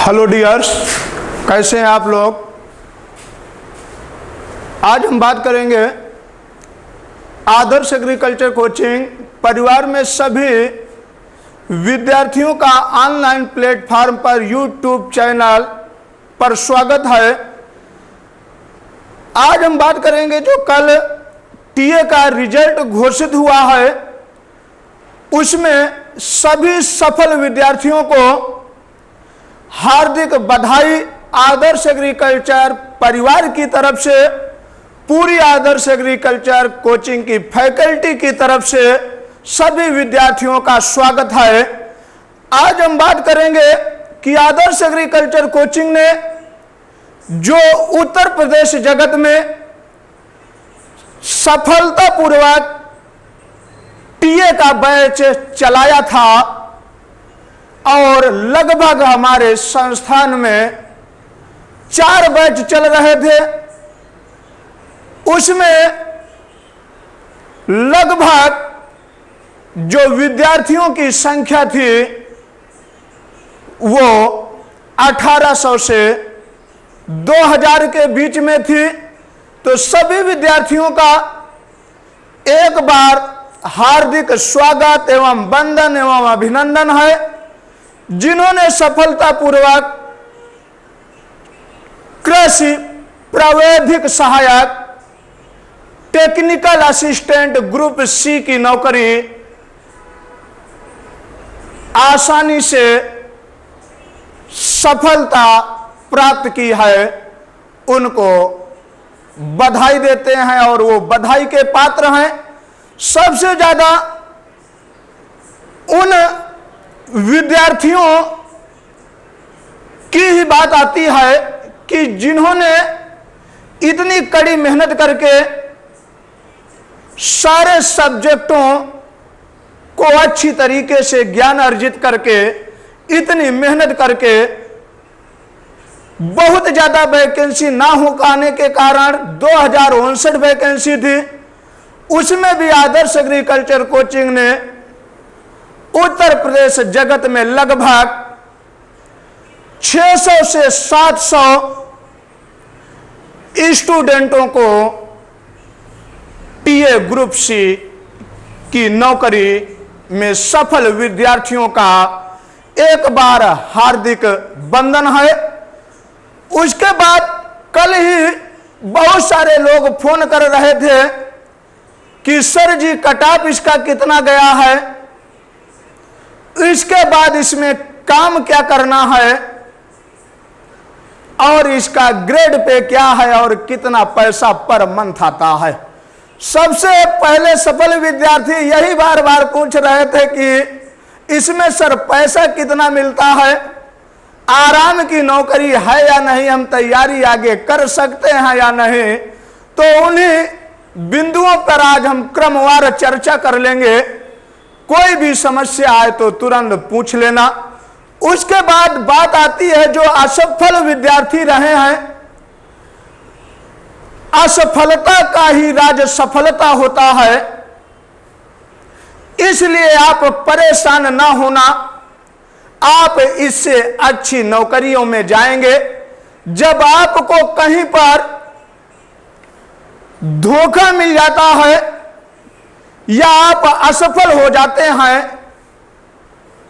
Hello dears, कैसे हैं आप लोग। आज हम बात करेंगे आदर्श एग्रीकल्चर कोचिंग परिवार में सभी विद्यार्थियों का ऑनलाइन प्लेटफॉर्म पर यूट्यूब चैनल पर स्वागत है। आज हम बात करेंगे जो कल टीए का रिजल्ट घोषित हुआ है, उसमें सभी सफल विद्यार्थियों को हार्दिक बधाई। आदर्श एग्रीकल्चर परिवार की तरफ से, पूरी आदर्श एग्रीकल्चर कोचिंग की फैकल्टी की तरफ से सभी विद्यार्थियों का स्वागत है। आज हम बात करेंगे कि आदर्श एग्रीकल्चर कोचिंग ने जो उत्तर प्रदेश जगत में सफलतापूर्वक टीए का बैच चलाया था और लगभग हमारे संस्थान में 4 बैच चल रहे थे, उसमें लगभग जो विद्यार्थियों की संख्या थी वो 1800 से 2000 के बीच में थी। तो सभी विद्यार्थियों का एक बार हार्दिक स्वागत एवं वंदन एवं अभिनंदन है, जिन्होंने सफलतापूर्वक कृषि प्रावैधिक सहायक टेक्निकल असिस्टेंट ग्रुप सी की नौकरी आसानी से सफलता प्राप्त की है, उनको बधाई देते हैं और वो बधाई के पात्र हैं। सबसे ज्यादा उन विद्यार्थियों की ही बात आती है कि जिन्होंने इतनी कड़ी मेहनत करके सारे सब्जेक्टों को अच्छी तरीके से ज्ञान अर्जित करके, इतनी मेहनत करके बहुत ज्यादा वैकेंसी ना हो पाने के कारण 2059 वैकेंसी थी, उसमें भी आदर्श एग्रीकल्चर कोचिंग ने उत्तर प्रदेश जगत में लगभग 600 से 700 स्टूडेंटों को टीए ग्रुप सी की नौकरी में सफल विद्यार्थियों का एक बार हार्दिक वंदन है। उसके बाद कल ही बहुत सारे लोग फोन कर रहे थे कि सर जी कट ऑफ इसका कितना गया है, इसके बाद इसमें काम क्या करना है और इसका ग्रेड पे क्या है और कितना पैसा पर मंथ आता है। सबसे पहले सफल विद्यार्थी यही बार बार पूछ रहे थे कि इसमें सर पैसा कितना मिलता है, आराम की नौकरी है या नहीं, हम तैयारी आगे कर सकते हैं या नहीं। तो उन्हीं बिंदुओं पर आज हम क्रमवार चर्चा कर लेंगे। कोई भी समस्या आए तो तुरंत पूछ लेना। उसके बाद बात आती है जो असफल विद्यार्थी रहे हैं, असफलता का ही राज सफलता होता है, इसलिए आप परेशान ना होना। आप इससे अच्छी नौकरियों में जाएंगे। जब आपको कहीं पर धोखा मिल जाता है या आप असफल हो जाते हैं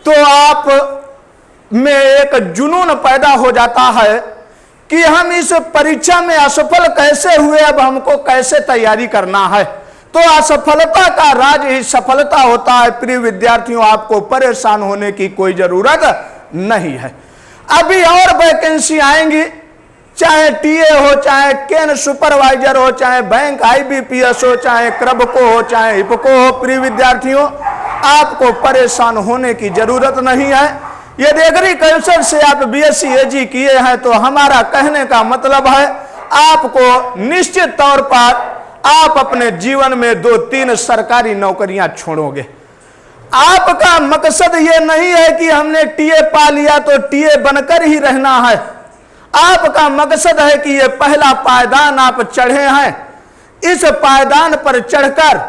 तो आप में एक जुनून पैदा हो जाता है कि हम इस परीक्षा में असफल कैसे हुए, अब हमको कैसे तैयारी करना है। तो असफलता का राज ही सफलता होता है। प्रिय विद्यार्थियों, आपको परेशान होने की कोई जरूरत नहीं है। अभी और वैकेंसी आएंगी, चाहे टीए हो, चाहे केन सुपरवाइजर हो, चाहे बैंक आईबीपीएस हो, चाहे क्रबको हो, चाहे हिपको हो। प्रिय विद्यार्थियों, आपको परेशान होने की जरूरत नहीं है। यदि एग्रीकल्चर से आप बीएससी एजी किए हैं तो हमारा कहने का मतलब है आपको निश्चित तौर पर आप अपने जीवन में 2-3 सरकारी नौकरियां छोड़ोगे। आपका मकसद यह नहीं है कि हमने टीए पा लिया तो टीए बनकर ही रहना है। आपका मकसद है कि यह पहला पायदान आप चढ़े हैं, इस पायदान पर चढ़कर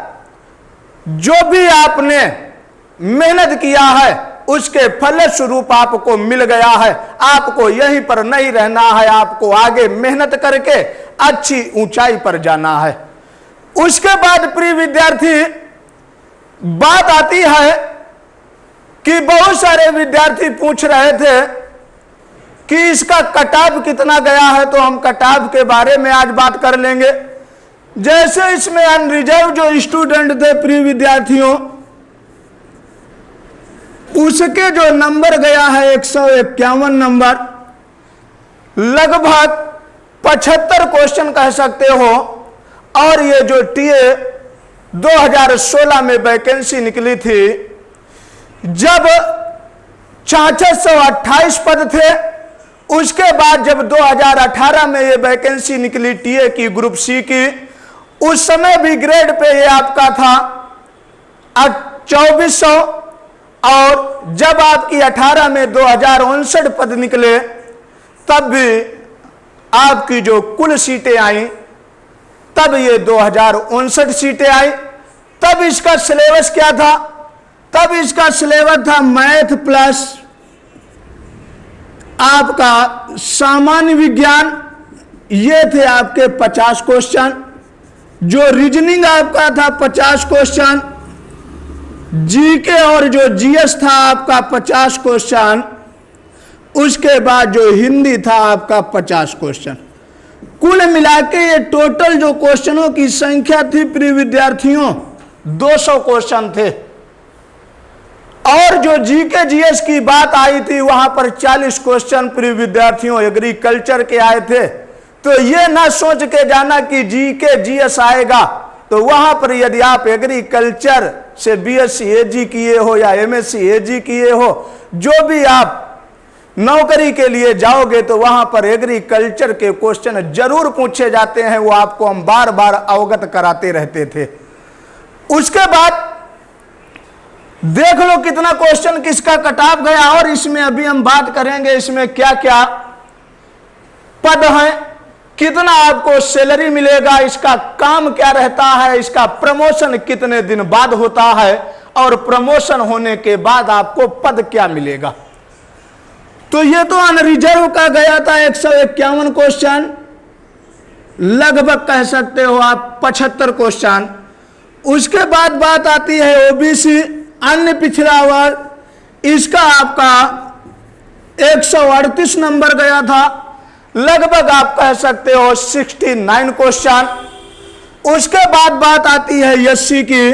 जो भी आपने मेहनत किया है उसके फलस्वरूप आपको मिल गया है। आपको यहीं पर नहीं रहना है, आपको आगे मेहनत करके अच्छी ऊंचाई पर जाना है। उसके बाद प्रिय विद्यार्थी, बात आती है कि बहुत सारे विद्यार्थी पूछ रहे थे कि इसका कटाव कितना गया है, तो हम कटाव के बारे में आज बात कर लेंगे। जैसे इसमें अनरिजर्व जो स्टूडेंट थे प्रिय विद्यार्थियों, उसके जो नंबर गया है 151 नंबर, लगभग 75 क्वेश्चन कह सकते हो। और ये जो टीए 2016 में वैकेंसी निकली थी, जब 6628 पद थे, उसके बाद जब 2018 में ये वैकेंसी निकली टीए की ग्रुप सी की, उस समय भी ग्रेड पे ये आपका था 2400, और जब आपकी 18 में 2059 पद निकले, तब भी आपकी जो कुल सीटें आई, तब ये 2059 सीटें आई। तब इसका सिलेबस क्या था? तब इसका सिलेबस था मैथ प्लस आपका सामान्य विज्ञान, ये थे आपके 50 क्वेश्चन। जो रीजनिंग आपका था 50 क्वेश्चन, जीके और जो जीएस था आपका 50 क्वेश्चन, उसके बाद जो हिंदी था आपका 50 क्वेश्चन। कुल मिलाके ये टोटल जो क्वेश्चनों की संख्या थी प्रिय विद्यार्थियों 200 क्वेश्चन थे। और जो जीके जीएस की बात आई थी, वहां पर 40 क्वेश्चन प्रिय विद्यार्थियों एग्रीकल्चर के आए थे। तो ये ना सोच के जाना कि जीके जीएस आएगा, तो वहां पर यदि आप एग्रीकल्चर से बीएससी एजी किए हो या एमएससी एजी किए हो, जो भी आप नौकरी के लिए जाओगे, तो वहां पर एग्रीकल्चर के क्वेश्चन जरूर पूछे जाते हैं। वो आपको हम बार बार अवगत कराते रहते थे। उसके बाद देख लो कितना क्वेश्चन किसका कटाव गया, और इसमें अभी हम बात करेंगे इसमें क्या क्या पद हैं, कितना आपको सैलरी मिलेगा, इसका काम क्या रहता है, इसका प्रमोशन कितने दिन बाद होता है, और प्रमोशन होने के बाद आपको पद क्या मिलेगा। तो ये तो अनरिजर्व का गया था 151 क्वेश्चन, लगभग कह सकते हो आप 75 क्वेश्चन। उसके बाद बात आती है ओबीसी अन्य पिछड़ा वर्ग, इसका आपका 138 नंबर गया था, लगभग आप कह सकते हो 69 क्वेश्चन। उसके बाद बात आती है एससी की,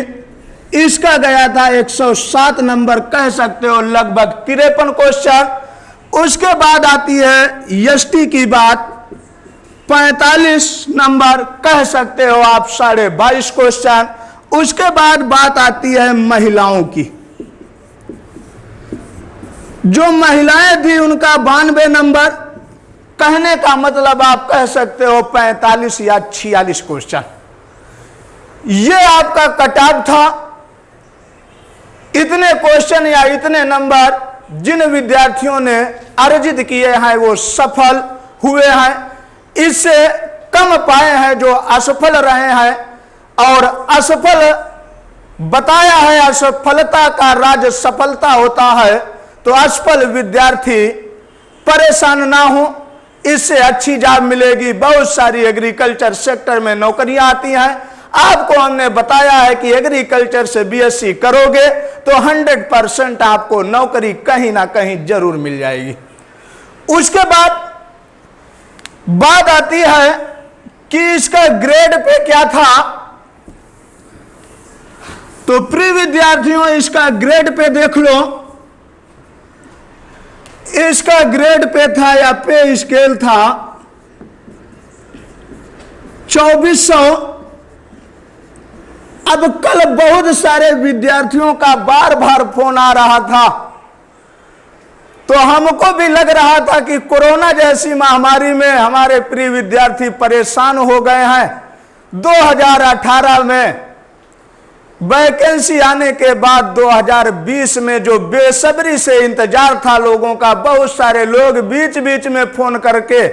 इसका गया था 107 नंबर, कह सकते हो लगभग 53 क्वेश्चन। उसके बाद आती है एसटी की बात, 45 नंबर, कह सकते हो आप 22.5 क्वेश्चन। उसके बाद बात आती है महिलाओं की, जो महिलाएं थी उनका 92 नंबर, कहने का मतलब आप कह सकते हो 45 या 46 क्वेश्चन। ये आपका कटऑफ था। इतने क्वेश्चन या इतने नंबर जिन विद्यार्थियों ने अर्जित किए हैं वो सफल हुए हैं। इससे कम पाए हैं जो असफल रहे हैं, और असफल बताया है असफलता का राज सफलता होता है। तो असफल विद्यार्थी परेशान ना हो, इससे अच्छी जॉब मिलेगी। बहुत सारी एग्रीकल्चर सेक्टर में नौकरियां आती हैं। आपको हमने बताया है कि एग्रीकल्चर से बीएससी करोगे तो 100% आपको नौकरी कहीं ना कहीं जरूर मिल जाएगी। उसके बाद बात आती है कि इसका ग्रेड पे क्या था। तो प्रिय विद्यार्थियों इसका ग्रेड पे देख लो, इसका ग्रेड पे था या पे स्केल था 2400। अब कल बहुत सारे विद्यार्थियों का बार बार फोन आ रहा था, तो हमको भी लग रहा था कि कोरोना जैसी महामारी में हमारे प्रिय विद्यार्थी परेशान हो गए हैं। 2018 में वैकेंसी आने के बाद 2020 में जो बेसब्री से इंतजार था लोगों का, बहुत सारे लोग बीच बीच में फोन करके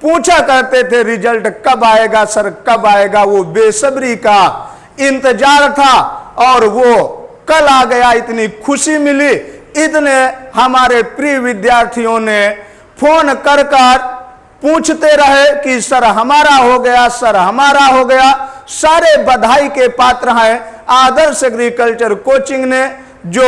पूछा करते थे रिजल्ट कब आएगा सर, कब आएगा। वो बेसब्री का इंतजार था और वो कल आ गया। इतनी खुशी मिली इतने हमारे प्रिय विद्यार्थियों ने फोन कर पूछते रहे कि सर हमारा हो गया, सर हमारा हो गया। सारे बधाई के पात्र हैं। आदर्श एग्रीकल्चर कोचिंग ने जो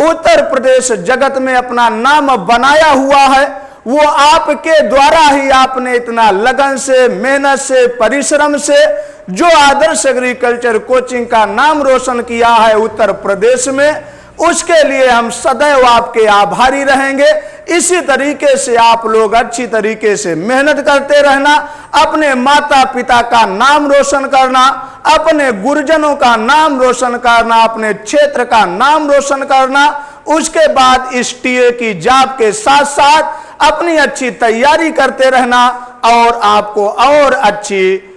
उत्तर प्रदेश जगत में अपना नाम बनाया हुआ है, वो आपके द्वारा ही, आपने इतना लगन से, मेहनत से, परिश्रम से जो आदर्श एग्रीकल्चर कोचिंग का नाम रोशन किया है उत्तर प्रदेश में, उसके लिए हम सदैव आपके आभारी रहेंगे। इसी तरीके से आप लोग अच्छी तरीके से मेहनत करते रहना, अपने माता पिता का नाम रोशन करना, अपने गुरुजनों का नाम रोशन करना, अपने क्षेत्र का नाम रोशन करना। उसके बाद इस टीए की जॉब के साथ साथ अपनी अच्छी तैयारी करते रहना और आपको और अच्छी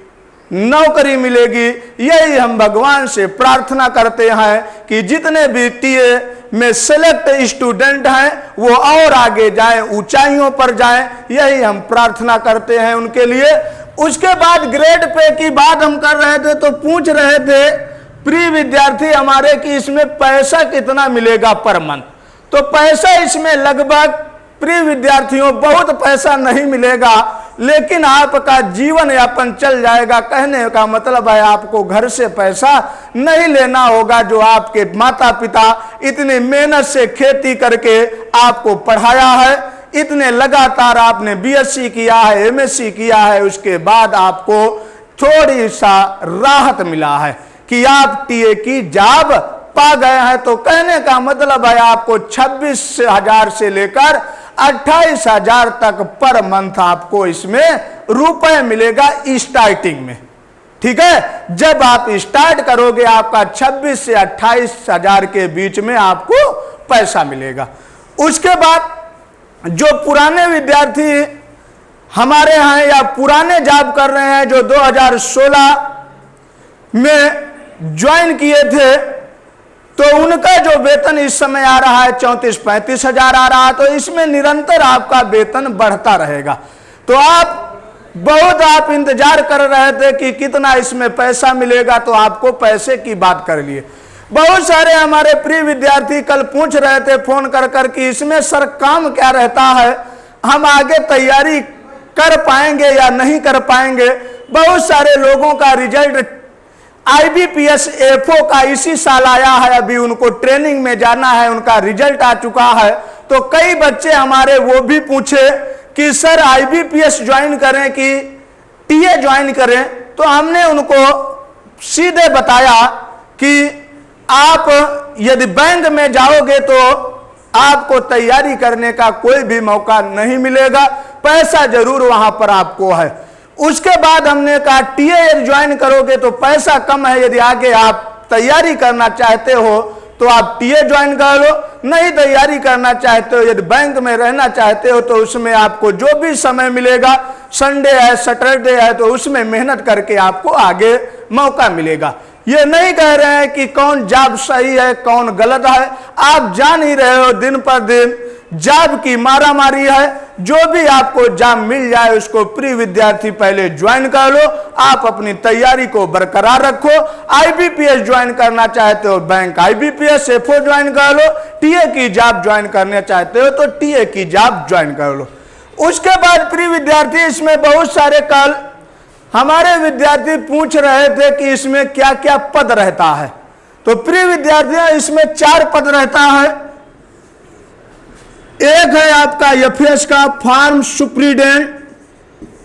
नौकरी मिलेगी। यही हम भगवान से प्रार्थना करते हैं कि जितने भी टीए में सेलेक्ट स्टूडेंट हैं वो और आगे जाएं, ऊंचाइयों पर जाएं, यही हम प्रार्थना करते हैं उनके लिए। उसके बाद ग्रेड पे की बात हम कर रहे थे तो पूछ रहे थे प्रिय विद्यार्थी हमारे कि इसमें पैसा कितना मिलेगा पर मंथ। तो पैसा इसमें लगभग प्रिय विद्यार्थियों बहुत पैसा नहीं मिलेगा, लेकिन आपका जीवन यापन चल जाएगा। कहने का मतलब है आपको घर से पैसा नहीं लेना होगा। जो आपके माता पिता इतनी मेहनत से खेती करके आपको पढ़ाया है, इतने लगातार आपने बीएससी किया है, एमएससी किया है, उसके बाद आपको थोड़ी सा राहत मिला है कि आप टीए की जॉब पा गए हैं। तो कहने का मतलब है आपको 26,000 से लेकर 28,000 तक पर मंथ आपको इसमें रुपए मिलेगा स्टार्टिंग में। ठीक है, जब आप स्टार्ट करोगे आपका 26 से 28,000 के बीच में आपको पैसा मिलेगा। उसके बाद जो पुराने विद्यार्थी हमारे यहाँ या पुराने जॉब कर रहे हैं, जो 2016 में ज्वाइन किए थे, तो उनका जो वेतन इस समय आ रहा है 34-35 हजार आ रहा है। तो इसमें निरंतर आपका वेतन बढ़ता रहेगा। तो आप इंतजार कर रहे थे कि कितना इसमें पैसा मिलेगा, तो आपको पैसे की बात कर लिए। बहुत सारे हमारे प्रिय विद्यार्थी कल पूछ रहे थे फोन कर कि इसमें सर काम क्या रहता है, हम आगे तैयारी कर पाएंगे या नहीं कर पाएंगे। बहुत सारे लोगों का रिजल्ट IBPS FO का इसी साल आया है, अभी उनको ट्रेनिंग में जाना है, उनका रिजल्ट आ चुका है। तो कई बच्चे हमारे वो भी पूछे कि सर IBPS ज्वाइन करें कि टीए ज्वाइन करें। तो हमने उनको सीधे बताया कि आप यदि बैंक में जाओगे तो आपको तैयारी करने का कोई भी मौका नहीं मिलेगा, पैसा जरूर वहां पर आपको है। उसके बाद हमने कहा टीए यदि ज्वाइन करोगे तो पैसा कम है, यदि आगे आप तैयारी करना चाहते हो तो आप टीए ज्वाइन कर लो, नहीं तैयारी करना चाहते हो, यदि बैंक में रहना चाहते हो तो उसमें आपको जो भी समय मिलेगा, संडे है, सैटरडे है, तो उसमें मेहनत करके आपको आगे मौका मिलेगा। ये नहीं कह रहे हैं कि कौन जॉब सही है कौन गलत है, आप जान ही रहे हो दिन पर दिन जॉब की मारामारी है। जो भी आपको जॉब मिल जाए उसको प्रिय विद्यार्थी पहले ज्वाइन कर लो, आप अपनी तैयारी को बरकरार रखो। IBPS ज्वाइन करना चाहते हो बैंक IBPS FO ज्वाइन कर लो, टीए की जॉब ज्वाइन करना चाहते हो तो टीए की जॉब ज्वाइन कर लो। उसके बाद प्रिय विद्यार्थी इसमें बहुत सारे कल हमारे विद्यार्थी पूछ रहे थे कि इसमें क्या क्या पद रहता है। तो प्रिय विद्यार्थियों इसमें 4 पद रहता है। एक है आपका FS का फार्म सुप्रिटेंडेंट,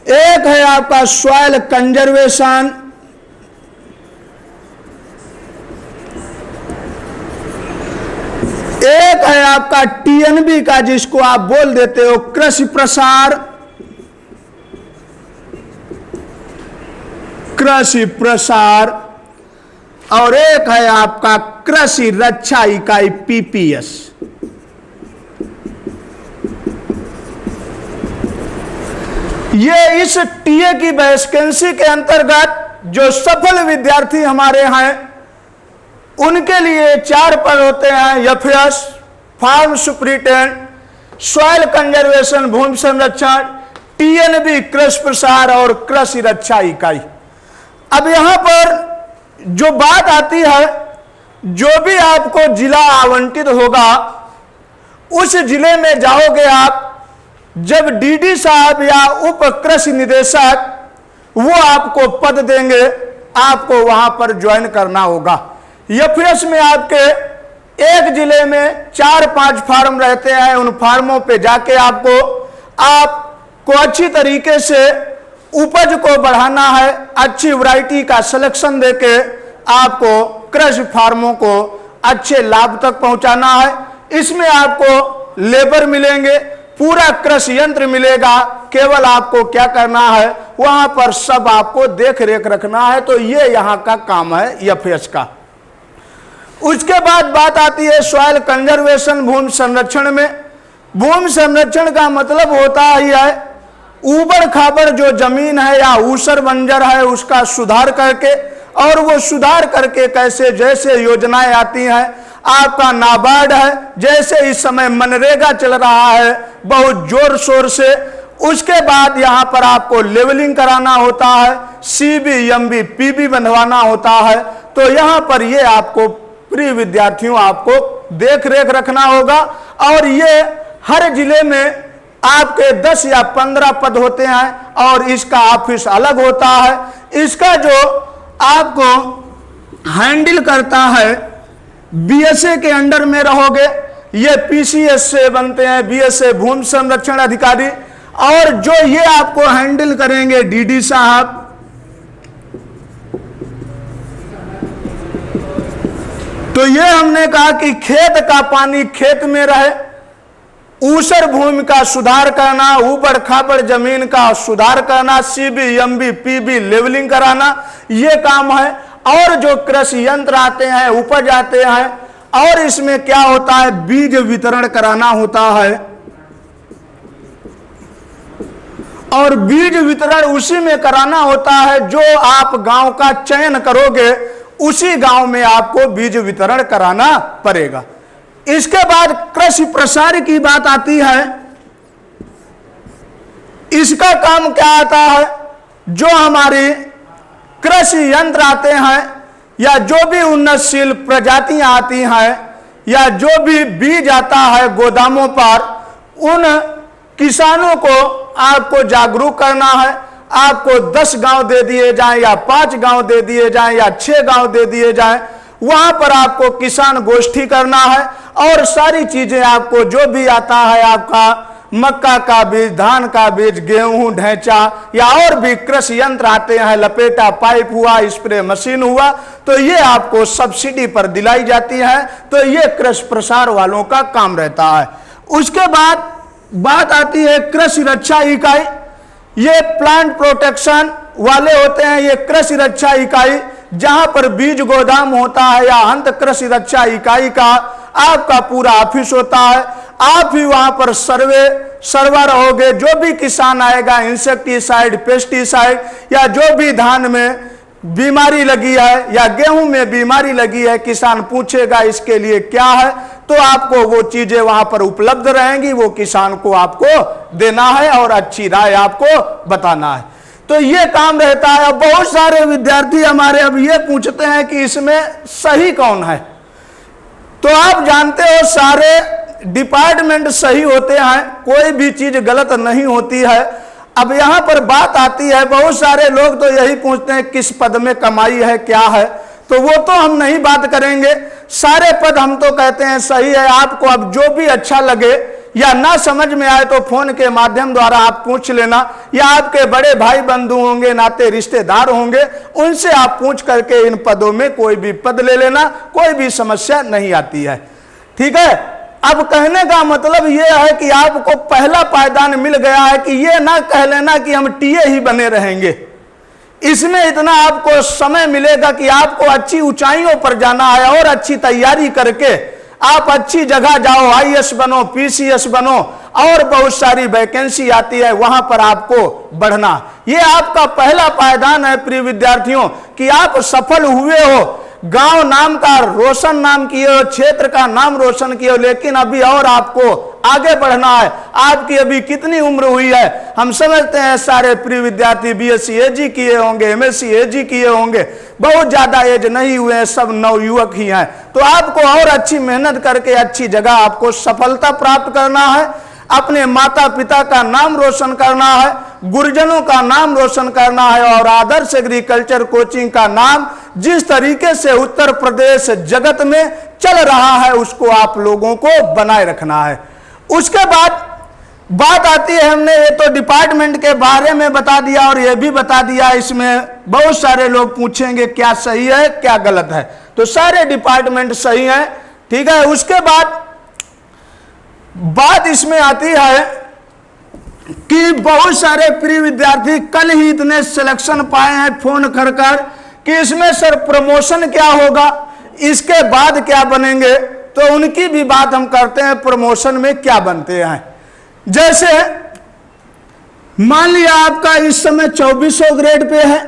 एक है आपका सॉइल कंजर्वेशन, एक है आपका TNB का जिसको आप बोल देते हो कृषि प्रसार, और एक है आपका कृषि रक्षा इकाई PPS। ये इस टीए की वैकेंसी के अंतर्गत जो सफल विद्यार्थी हमारे हैं उनके लिए 4 पद होते हैं। FS farm superintendent, soil conservation भूमि संरक्षण, TNB कृषि प्रसार और कृषि रक्षा इकाई। अब यहां पर जो बात आती है, जो भी आपको जिला आवंटित होगा उस जिले में जाओगे आप, जब डीडी साहब या उप कृषि निदेशक वो आपको पद देंगे, आपको वहां पर ज्वाइन करना होगा। एफएस में आपके एक जिले में 4-5 फार्म रहते हैं, उन फार्मों पे जाके आपको अच्छी तरीके से उपज को बढ़ाना है, अच्छी वैरायटी का सिलेक्शन देके आपको कृषि फार्मों को अच्छे लाभ तक पहुंचाना है। इसमें आपको लेबर मिलेंगे, पूरा कृषि यंत्र मिलेगा, केवल आपको क्या करना है, वहां पर सब आपको देख रेख रखना है। तो ये यहां का काम है एफएस का। उसके बाद बात आती है सॉइल कंजर्वेशन, भूमि संरक्षण में। भूमि संरक्षण का मतलब होता ही है ऊबड़ खाबड़ जो जमीन है या ऊसर बंजर है उसका सुधार करके, और वो सुधार करके कैसे, जैसे योजनाएं आती हैं, आपका नाबार्ड है, जैसे इस समय मनरेगा चल रहा है बहुत जोर शोर से, उसके बाद यहां पर आपको लेवलिंग कराना होता है, सीबी एमबी पीबी बनवाना होता है। तो यहां पर ये आपको प्रिय विद्यार्थियों आपको देख रेख रखना होगा। और ये हर जिले में आपके 10 या 15 पद होते हैं और इसका ऑफिस अलग होता है। इसका जो आपको हैंडल करता है, बीएसए के अंडर में रहोगे, ये पीसीएस से बनते हैं, बीएसए भूमि संरक्षण अधिकारी, और जो ये आपको हैंडल करेंगे डीडी साहब। तो ये हमने कहा कि खेत का पानी खेत में रहे, ऊसर भूमि का सुधार करना, ऊबड़ खाबड़ जमीन का सुधार करना, सीबी एमबी पीबी लेवलिंग कराना, ये काम है। और जो कृषि यंत्र आते हैं, उपज आते हैं, और इसमें क्या होता है, बीज वितरण कराना होता है। और बीज वितरण उसी में कराना होता है जो आप गांव का चयन करोगे, उसी गांव में आपको बीज वितरण कराना पड़ेगा। इसके बाद कृषि प्रसार की बात आती है। इसका काम क्या आता है, जो हमारी कृषि यंत्र आते हैं या जो भी उन्नतशील प्रजातियां आती हैं या जो भी बीज आता है गोदामों पर, उन किसानों को आपको जागरूक करना है। आपको 10 गांव दे दिए जाएं या 5 गांव दे दिए जाएं या 6 गांव दे दिए जाएं, वहां पर आपको किसान गोष्ठी करना है और सारी चीजें आपको जो भी आता है, आपका मक्का का बीज, धान का बीज, गेहूं, ढैंचा या और भी कृषि यंत्र आते हैं, लपेटा पाइप हुआ, स्प्रे मशीन हुआ, तो ये आपको सब्सिडी पर दिलाई जाती है। तो ये कृषि प्रसार वालों का काम रहता है। उसके बाद बात आती है कृषि रक्षा इकाई। ये प्लांट प्रोटेक्शन वाले होते हैं, ये कृषि रक्षा इकाई, जहां पर बीज गोदाम होता है या अंत कृषि रक्षा इकाई का आपका पूरा ऑफिस होता है। आप ही वहां पर सर्वर रहोगे। जो भी किसान आएगा, इंसेक्टिसाइड, पेस्टिसाइड या जो भी धान में बीमारी लगी है या गेहूं में बीमारी लगी है, किसान पूछेगा इसके लिए क्या है, तो आपको वो चीजें वहां पर उपलब्ध रहेंगी, वो किसान को आपको देना है और अच्छी राय आपको बताना है। तो ये काम रहता है। अब बहुत सारे विद्यार्थी हमारे अब ये पूछते हैं कि इसमें सही कौन है। तो आप जानते हो सारे डिपार्टमेंट सही होते हैं, कोई भी चीज गलत नहीं होती है। अब यहां पर बात आती है, बहुत सारे लोग तो यही पूछते हैं किस पद में कमाई है, क्या है, तो वो तो हम नहीं बात करेंगे। सारे पद हम तो कहते हैं सही है। आपको अब जो भी अच्छा लगे या ना समझ में आए तो फोन के माध्यम द्वारा आप पूछ लेना, या आपके बड़े भाई बंधु होंगे, नाते रिश्तेदार होंगे, उनसे आप पूछ करके इन पदों में कोई भी पद ले लेना, कोई भी समस्या नहीं आती है। ठीक है। अब कहने का मतलब यह है कि आपको पहला पायदान मिल गया है कि ये ना कह लेना कि हम टीए ही बने रहेंगे। इसमें इतना आपको समय मिलेगा कि आपको अच्छी ऊंचाइयों पर जाना है और अच्छी तैयारी करके आप अच्छी जगह जाओ, आईएएस बनो, पीसीएस बनो, और बहुत सारी वैकेंसी आती है, वहां पर आपको बढ़ना। ये आपका पहला पायदान है प्रिय विद्यार्थियों कि आप सफल हुए हो। गांव नाम का रोशन नाम किए हो, क्षेत्र का नाम रोशन किए हो, लेकिन अभी और आपको आगे बढ़ना है। आपकी अभी कितनी उम्र हुई है? हम समझते हैं सारे प्रिय विद्यार्थी बीएससी एजी किए होंगे, एमएससी एजी किए होंगे, बहुत ज्यादा एज नहीं हुए हैं, सब नवयुवक ही हैं। तो आपको और अच्छी मेहनत करके अच्छी जगह आपको सफलता प्राप्त करना है, अपने माता पिता का नाम रोशन करना है, गुरुजनों का नाम रोशन करना है, और आदर्श एग्रीकल्चर कोचिंग का नाम जिस तरीके से उत्तर प्रदेश जगत में चल रहा है उसको आप लोगों को बनाए रखना है। उसके बाद बात आती है, हमने ये तो डिपार्टमेंट के बारे में बता दिया और ये भी बता दिया, इसमें बहुत सारे लोग पूछेंगे क्या सही है क्या गलत है, तो सारे डिपार्टमेंट सही है, ठीक है। उसके बाद बात इसमें आती है कि बहुत सारे प्रिय विद्यार्थी कल ही इतने सिलेक्शन पाए हैं फोन कर कर कि इसमें सर प्रमोशन क्या होगा, इसके बाद क्या बनेंगे, तो उनकी भी बात हम करते हैं, प्रमोशन में क्या बनते हैं। जैसे मान लिया आपका इस समय 2400 ग्रेड पे है,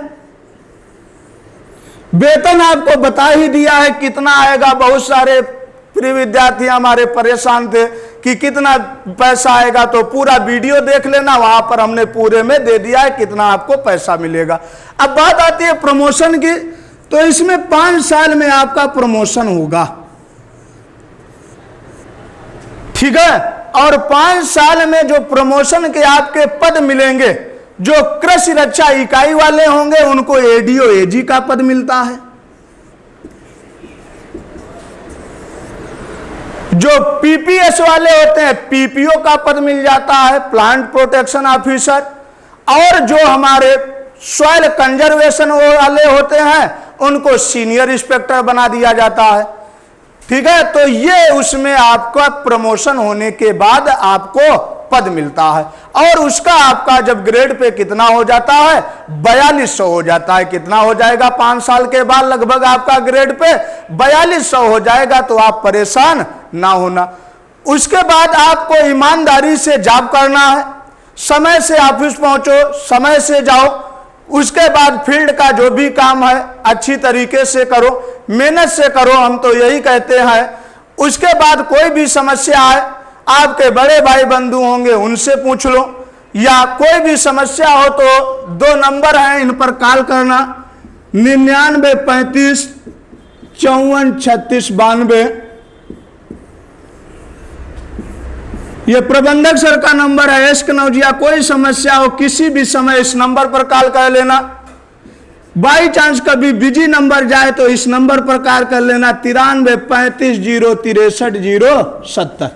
वेतन आपको बता ही दिया है कितना आएगा। बहुत सारे प्रिय विद्यार्थी हमारे परेशान थे कि कितना पैसा आएगा, तो पूरा वीडियो देख लेना, वहां पर हमने पूरे में दे दिया है कितना आपको पैसा मिलेगा। अब बात आती है प्रमोशन की, तो इसमें 5 साल में आपका प्रमोशन होगा, ठीक है। और 5 साल में जो प्रमोशन के आपके पद मिलेंगे, जो कृषि रक्षा इकाई वाले होंगे उनको एडीओ एजी का पद मिलता है, जो पीपीएस वाले होते हैं पीपीओ का पद मिल जाता है, प्लांट प्रोटेक्शन ऑफिसर, और जो हमारे सॉइल कंजर्वेशन वाले होते हैं उनको सीनियर इंस्पेक्टर बना दिया जाता है, ठीक है। तो ये उसमें आपका प्रमोशन होने के बाद आपको पद मिलता है, और उसका आपका जब ग्रेड पे कितना हो जाता है 4200 हो जाता है। कितना हो जाएगा 5 साल के बाद लगभग आपका ग्रेड पे 4200 हो जाएगा, तो आप परेशान ना होना। उसके बाद आपको ईमानदारी से जॉब करना है, समय से ऑफिस पहुंचो, समय से जाओ। उसके बाद फील्ड का जो भी काम है अच्छी तरीके से करो, मेहनत से करो, हम तो यही कहते हैं। उसके बाद कोई भी समस्या आए, आपके बड़े भाई बंधु होंगे उनसे पूछ लो, या कोई भी समस्या हो तो 2 नंबर हैं, इन पर कॉल करना, 99 35 54 36 92। ये प्रबंधक सर का नंबर है, एस कनौजिया। कोई समस्या हो किसी भी समय इस नंबर पर कॉल कर लेना। बाई चांस कभी बिजी नंबर जाए तो इस नंबर पर कॉल कर लेना, 93 35 0 63 0 70।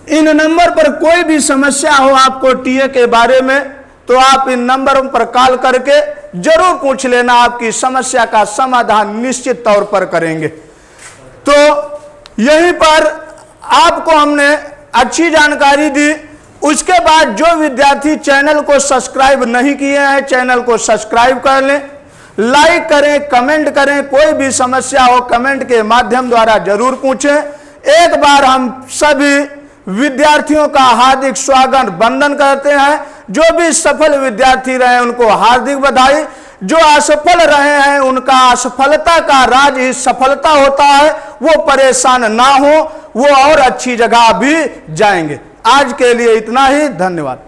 इन नंबर पर कोई भी समस्या हो आपको टीए के बारे में, तो आप इन नंबरों पर कॉल करके जरूर पूछ लेना, आपकी समस्या का समाधान निश्चित तौर पर करेंगे। तो यहीं पर आपको हमने अच्छी जानकारी दी। उसके बाद जो विद्यार्थी चैनल को सब्सक्राइब नहीं किए हैं, चैनल को सब्सक्राइब कर लें, लाइक करें, कमेंट करें। कोई भी समस्या हो कमेंट के माध्यम द्वारा जरूर पूछें। एक बार हम सभी विद्यार्थियों का हार्दिक स्वागत वंदन करते हैं। जो भी सफल विद्यार्थी रहे उनको हार्दिक बधाई, जो असफल रहे हैं उनका असफलता का राज ही सफलता होता है, वो परेशान ना हो, वो और अच्छी जगह भी जाएंगे। आज के लिए इतना ही, धन्यवाद।